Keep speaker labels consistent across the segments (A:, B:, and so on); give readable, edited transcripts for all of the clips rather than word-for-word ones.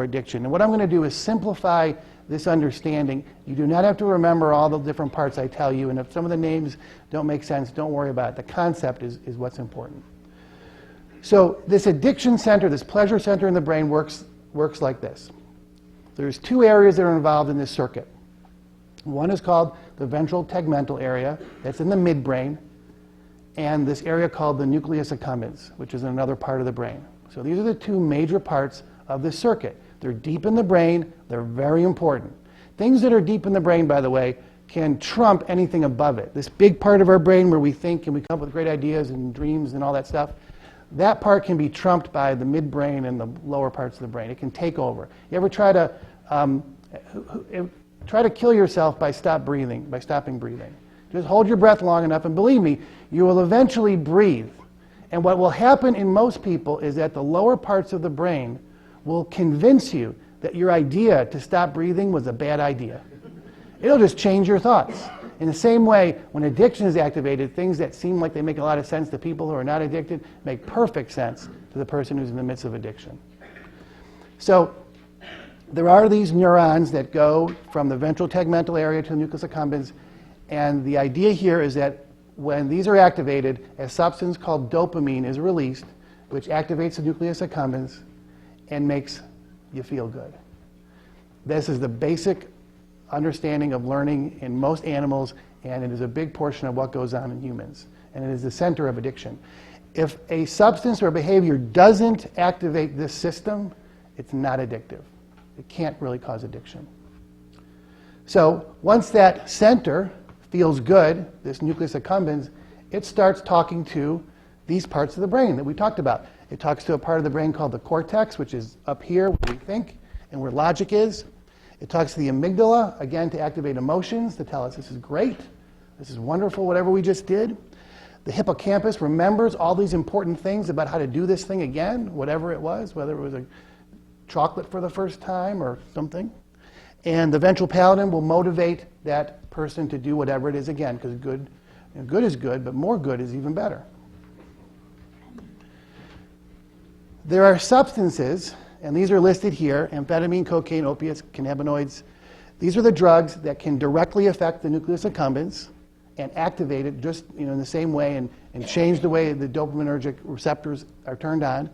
A: addiction. And what I'm going to do is simplify this understanding. You do not have to remember all the different parts I tell you, and if some of the names don't make sense, don't worry about it. The concept is what's important. So this addiction center, this pleasure center in the brain works like this. There's two areas that are involved in this circuit. One is called the ventral tegmental area, that's in the midbrain, and this area called the nucleus accumbens, which is another part of the brain. So these are the two major parts of this circuit. They're deep in the brain, they're very important. Things that are deep in the brain, by the way, can trump anything above it. This big part of our brain where we think and we come up with great ideas and dreams and all that stuff, that part can be trumped by the midbrain and the lower parts of the brain. It can take over. You ever try to kill yourself by stopping breathing? Just hold your breath long enough, and believe me, you will eventually breathe. And what will happen in most people is that the lower parts of the brain will convince you that your idea to stop breathing was a bad idea. It'll just change your thoughts. In the same way, when addiction is activated, things that seem like they make a lot of sense to people who are not addicted make perfect sense to the person who's in the midst of addiction. So there are these neurons that go from the ventral tegmental area to the nucleus accumbens, and the idea here is that when these are activated, a substance called dopamine is released, which activates the nucleus accumbens and makes you feel good. This is the basic understanding of learning in most animals, and it is a big portion of what goes on in humans. And it is the center of addiction. If a substance or behavior doesn't activate this system, it's not addictive. It can't really cause addiction. So once that center feels good, this nucleus accumbens, it starts talking to these parts of the brain that we talked about. It talks to a part of the brain called the cortex, which is up here where we think and where logic is. It talks to the amygdala, again, to activate emotions, to tell us this is great, this is wonderful, whatever we just did. The hippocampus remembers all these important things about how to do this thing again, whatever it was, whether it was a chocolate for the first time or something. And the ventral pallidum will motivate that person to do whatever it is again, because good is good, but more good is even better. There are substances, and these are listed here: amphetamine, cocaine, opiates, cannabinoids. These are the drugs that can directly affect the nucleus accumbens and activate it just in the same way and change the way the dopaminergic receptors are turned on.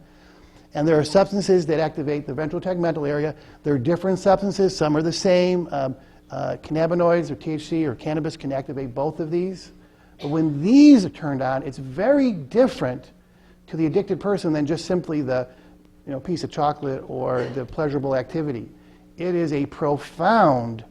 A: And there are substances that activate the ventral tegmental area. There are different substances. Some are the same. Cannabinoids or THC or cannabis can activate both of these. But when these are turned on, it's very different to the addicted person than just simply the piece of chocolate or the pleasurable activity. It is a profound